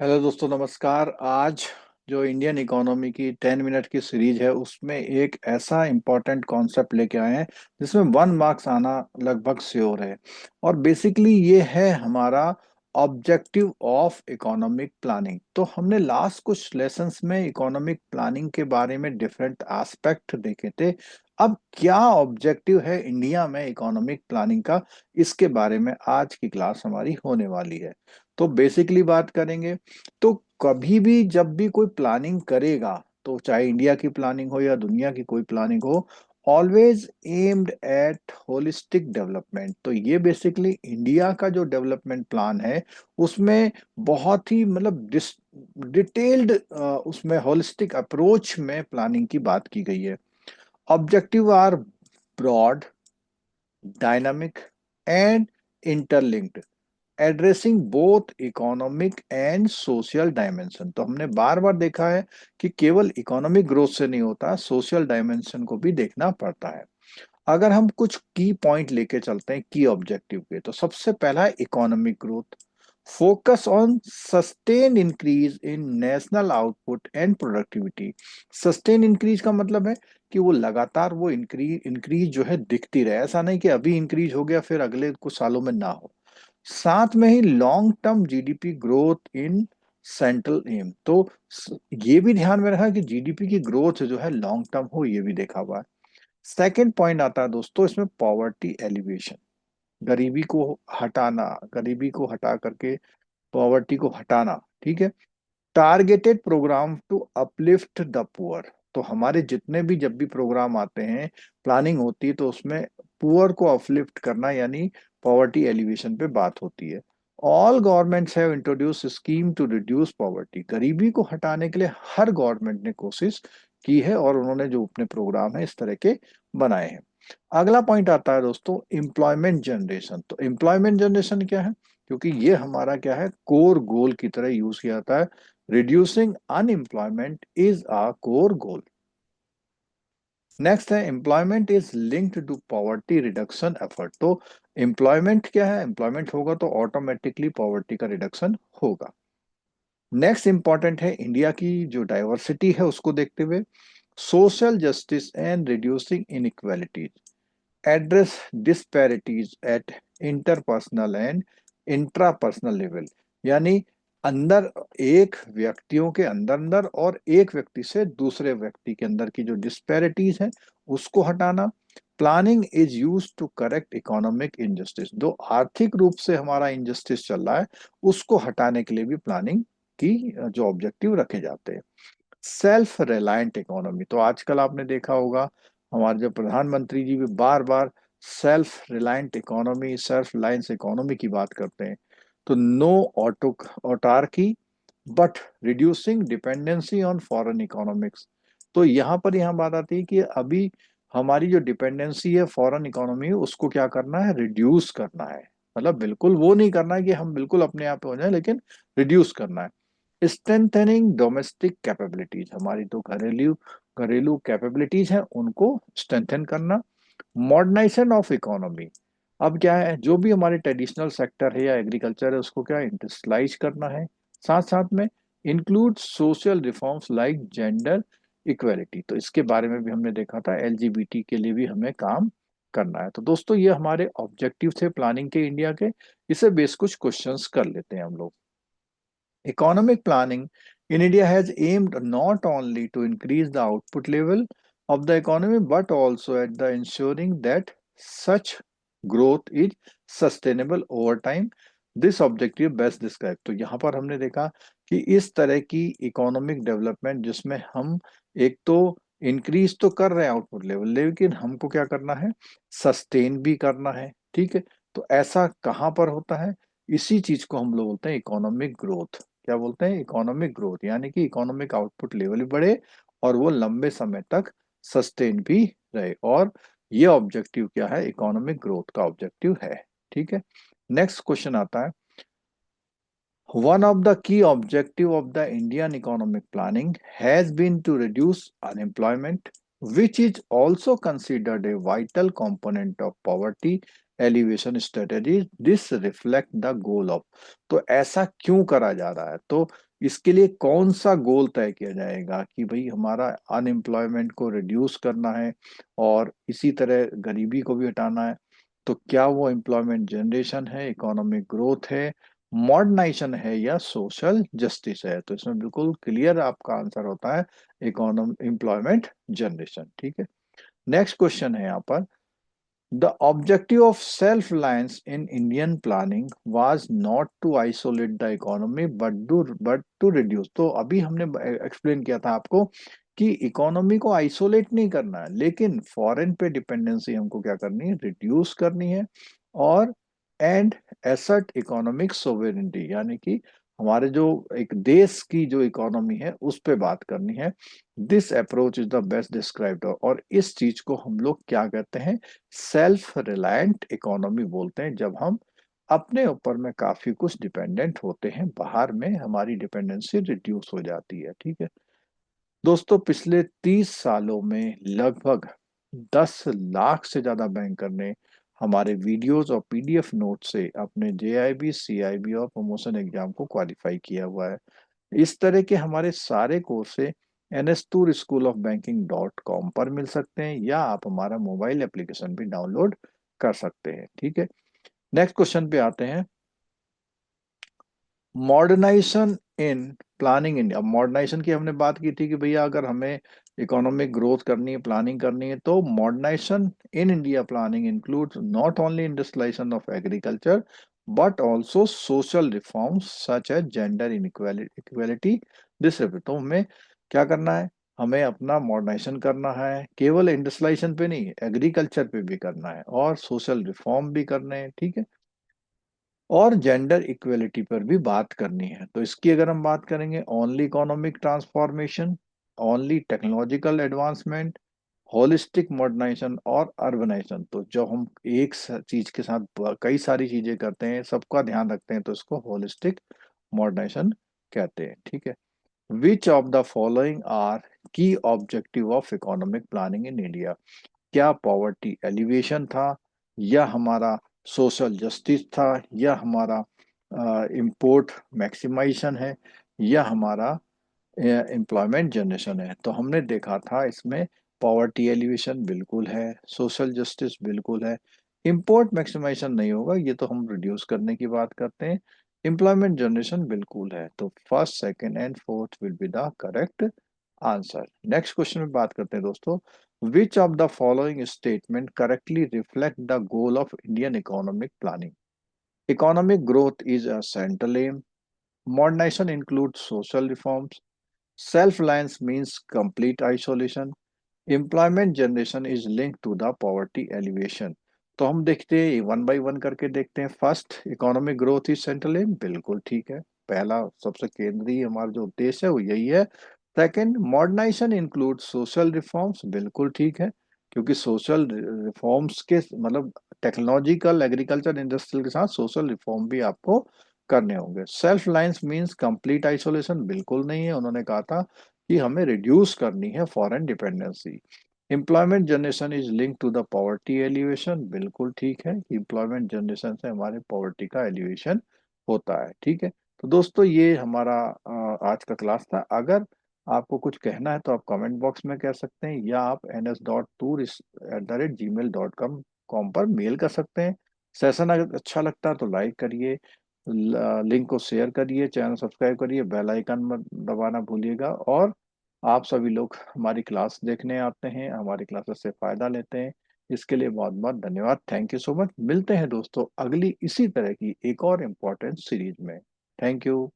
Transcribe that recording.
Hello दोस्तों, नमस्कार। आज जो इंडियन इकोनॉमी की 10 मिनट की सीरीज है उसमें एक ऐसा इम्पोर्टेंट कॉन्सेप्ट लेके आए हैं जिसमें 1 मार्क्स आना लगभग श्योर है। और बेसिकली ये है हमारा ऑब्जेक्टिव ऑफ इकोनॉमिक प्लानिंग। तो हमने लास्ट कुछ लेसन्स में इकोनॉमिक प्लानिंग के बारे में डिफरेंट एस्पेक्ट देखे थे। अब क्या ऑब्जेक्टिव है इंडिया में इकोनॉमिक प्लानिंग का, इसके बारे में आज की क्लास हमारी होने वाली है। तो बेसिकली बात करेंगे। तो कभी भी जब भी कोई प्लानिंग करेगा, तो चाहे इंडिया की प्लानिंग हो या दुनिया की कोई प्लानिंग हो, always aimed at holistic development. तो ये बेसिकली इंडिया का जो डेवलपमेंट प्लान है उसमें बहुत ही मतलब डिटेल्ड उसमें होलिस्टिक अप्रोच में प्लानिंग की बात की गई है। Objective are broad, dynamic and interlinked, addressing both economic and social dimension. तो हमने बार बार देखा है कि केवल इकोनॉमिक ग्रोथ से नहीं होता, सोशल डायमेंशन को भी देखना पड़ता है। अगर हम कुछ की पॉइंट लेके चलते हैं की ऑब्जेक्टिव के, तो सबसे पहला है economic growth. Focus on sustain increase in national output and productivity. Sustain increase का मतलब है कि वो लगातार वो इंक्रीज जो है दिखती रहे, ऐसा नहीं कि अभी इंक्रीज हो गया फिर अगले कुछ सालों में ना हो। साथ में ही long term GDP growth in central aim. तो ये भी ध्यान में रखा कि जीडीपी की ग्रोथ जो है लॉन्ग टर्म हो, ये भी देखा हुआ है। सेकेंड पॉइंट आता है दोस्तों इसमें पॉवर्टी एलिवेशन। गरीबी को हटाना, गरीबी को हटा करके पॉवर्टी को हटाना, ठीक है। Targeted program to uplift the poor. तो हमारे जितने भी जब भी प्रोग्राम आते हैं, प्लानिंग होती है, तो उसमें पुअर को अपलिफ्ट करना यानी पॉवर्टी एलिवेशन पे बात होती है। All governments have introduce scheme to reduce poverty. गरीबी को हटाने के लिए हर गवर्नमेंट ने कोशिश की है और उन्होंने जो अपने प्रोग्राम है इस तरह के बनाए हैं। अगला पॉइंट आता है दोस्तों एम्प्लॉयमेंट जनरेशन। तो एम्प्लॉयमेंट जनरेशन क्या है, क्योंकि ये हमारा क्या है कोर गोल की तरह यूज किया जाता है। Reducing unemployment is a core goal. Next है employment is linked to poverty reduction effort. तो एम्प्लॉयमेंट क्या है, एम्प्लॉयमेंट होगा तो ऑटोमेटिकली पॉवर्टी का रिडक्शन होगा। नेक्स्ट इंपॉर्टेंट है इंडिया की जो डाइवर्सिटी है उसको देखते हुए social justice and reducing inequalities, address disparities at interpersonal and intrapersonal level. यानी अंदर एक व्यक्तियों के अंदर अंदर और एक व्यक्ति से दूसरे व्यक्ति के अंदर की जो डिस्पैरिटीज है उसको हटाना। Planning is use to correct economic injustice. जो आर्थिक रूप से हमारा इनजस्टिस चल रहा है उसको हटाने के लिए भी प्लानिंग की जो ऑब्जेक्टिव रखे जाते हैं। Self reliant economy. तो आजकल आपने देखा होगा हमारे जो प्रधानमंत्री जी भी बार बार self reliant economy, self reliance economy की बात करते हैं। तो no auto autarky but reducing dependency on foreign economics. तो यहाँ बात आती है कि अभी हमारी जो डिपेंडेंसी है फॉरेन इकोनॉमी उसको क्या करना है, रिड्यूस करना है। मतलब बिल्कुल वो नहीं करना है कि हम बिल्कुल अपने आप पे हो जाए, लेकिन रिड्यूस करना है। स्ट्रेंथनिंग डोमेस्टिक कैपेबिलिटीज, हमारी तो घरेलू घरेलू कैपेबिलिटीज हैं उनको स्ट्रेंथन करना। मॉडर्नाइजेशन ऑफ इकोनॉमी, अब क्या है जो भी हमारे ट्रेडिशनल सेक्टर है या एग्रीकल्चर है उसको क्या इंडस्ट्रियलाइज करना है। साथ साथ में include social reforms like gender equality. तो इसके बारे में भी हमने देखा था, एलजीबीटी के लिए भी हमें काम करना है। तो दोस्तों ये हमारे ऑब्जेक्टिव थे प्लानिंग के इंडिया के। इसे बेस कुछ क्वेश्चंस कर लेते हैं हम लोग। Economic planning in India has aimed not only to increase the output level of the economy but also at the ensuring that such growth is sustainable over time. This objective best described। तो यहाँ पर हमने देखा कि इस तरह की economic development जिसमें हम एक तो इंक्रीज तो कर रहे हैं आउटपुट लेवल, लेकिन हमको क्या करना है, सस्टेन भी करना है, ठीक है। तो ऐसा कहाँ पर होता है, इसी चीज को हम लोग बोलते हैं इकोनॉमिक ग्रोथ। क्या बोलते हैं, इकोनॉमिक ग्रोथ, यानी कि इकोनॉमिक आउटपुट लेवल भी बढ़े और वो लंबे समय तक सस्टेन भी रहे। और ये ऑब्जेक्टिव क्या है, इकोनॉमिक ग्रोथ का ऑब्जेक्टिव है, ठीक है। नेक्स्ट क्वेश्चन आता है, one of the key objective of the Indian economic planning has been to reduce unemployment, which is also considered a vital component of poverty alleviation strategies. This reflect the goal of। तो ऐसा क्यों करा जा रहा है, तो इसके लिए कौन सा गोल तय किया जाएगा कि भाई हमारा अनएम्प्लॉयमेंट को रिड्यूस करना है और इसी तरह गरीबी को भी हटाना है। तो क्या वो एम्प्लॉयमेंट जनरेशन है, इकोनॉमिक ग्रोथ है, मॉडर्नाइजेशन है, या सोशल जस्टिस है? तो इसमें बिल्कुल क्लियर आपका आंसर होता है एम्प्लॉयमेंट जनरेशन। ठीक है। नेक्स्ट क्वेश्चन है यहाँ पर, the objective of self-reliance in Indian planning was not to isolate the economy but to reduce। तो अभी हमने एक्सप्लेन किया था आपको कि इकोनॉमी को आइसोलेट नहीं करना है, लेकिन फॉरेन पे डिपेंडेंसी हमको क्या करनी है, रिड्यूस करनी है। और एंड एसर्ट इकोनॉमिक सोवेरेनिटी, यानी कि हमारे जो एक देश की जो इकोनॉमी है उस पे बात करनी है। This approach is the best described, और इस चीज को हम लोग क्या कहते हैं, सेल्फ रिलायंट इकोनॉमी बोलते हैं। जब हम अपने ऊपर में काफी कुछ डिपेंडेंट होते हैं, बाहर में हमारी डिपेंडेंसी रिड्यूस हो जाती है। ठीक है दोस्तों, पिछले 30 सालों में लगभग 10 लाख से ज्यादा बैंकर ने हमारे वीडियोस और पीडीएफ नोट से अपने जेआईबी, सीआईबी और प्रमोशन एग्जाम को क्वालिफाई किया हुआ है। इस तरह के हमारे सारे कोर्स NS2schoolofbanking.com पर मिल सकते हैं, या आप हमारा मोबाइल एप्लीकेशन भी डाउनलोड कर सकते हैं। ठीक है। नेक्स्ट क्वेश्चन पे आते हैं, modernisation in planning India. Modernisation की हमने बात की थी कि भैया अगर हमें इकोनॉमिक ग्रोथ करनी है, प्लानिंग करनी है, तो modernisation in India planning includes not only industrialisation of agriculture but also social reforms such as gender equality this. तो हमें क्या करना है, हमें अपना मॉडर्नाइजेशन करना है, केवल इंडस्ट्रियलाइजेशन पे नहीं, एग्रीकल्चर पे भी करना है, और सोशल रिफॉर्म भी करने हैं। ठीक है। और जेंडर इक्वेलिटी पर भी बात करनी है। तो इसकी अगर हम बात करेंगे, only economic transformation, only technological advancement, holistic modernisation और अर्बनाइजेशन। तो जब हम एक चीज के साथ कई सारी चीजें करते हैं, सबका ध्यान रखते हैं, तो इसको होलिस्टिक मॉडर्नाइजेशन कहते हैं। ठीक है। Which of the following are key objective of economic planning in India? क्या पॉवर्टी एलिवेशन था, या हमारा सोशल जस्टिस था, या हमारा इंपोर्ट मैक्सिमाइजेशन है, या हमारा एम्प्लॉयमेंट जनरेशन है? तो हमने देखा था इसमें पॉवर्टी एलिवेशन बिल्कुल है, सोशल जस्टिस बिल्कुल है, इंपोर्ट मैक्सिमाइजेशन नहीं होगा, ये तो हम रिड्यूस करने की बात करते हैं, एम्प्लॉयमेंट जनरेशन बिल्कुल है। तो first, second and fourth will be the correct answer. Next question में बात करते हैं दोस्तों, which of the following statement correctly reflect the goal of Indian economic planning? Economic growth is a central aim, modernisation include social reforms, self-reliance means complete isolation, employment generation is linked to the poverty alleviation। तो हम देखते हैं one by one करके देखते हैं। First, economic growth is central aim, बिल्कुल ठीक है, पहला सबसे केंद्रीय हमारा जो उद्देश्य है वो यही है। Second, modernisation include social reforms, बिल्कुल ठीक है, क्योंकि सोशल रिफॉर्म्स के मतलब टेक्नोलॉजिकल, एग्रीकल्चर, इंडस्ट्रियल के साथ सोशल रिफॉर्म भी आपको करने होंगे। Self lines means complete isolation, बिल्कुल नहीं है, उन्होंने कहा था कि हमें रिड्यूस करनी है foreign dependency. Employment generation is link to the poverty alleviation, बिल्कुल ठीक है, एम्प्लॉयमेंट जनरेशन से हमारे पॉवर्टी का एलिवेशन होता है। ठीक है। तो दोस्तों ये हमारा आज का क्लास था। अगर आपको कुछ कहना है तो आप कमेंट बॉक्स में कह सकते हैं, या आप ns.tour@gmail.com पर मेल कर सकते हैं। सेशन अगर अच्छा लगता है तो लाइक करिए, लिंक को शेयर करिए, चैनल सब्सक्राइब करिए, बेल आइकन मत दबाना भूलिएगा। और आप सभी लोग हमारी क्लास देखने आते हैं, हमारी क्लासेस से फायदा लेते हैं, इसके लिए बहुत बहुत धन्यवाद। Thank you so much. मिलते हैं दोस्तों अगली इसी तरह की एक और इम्पोर्टेंट सीरीज में। Thank you.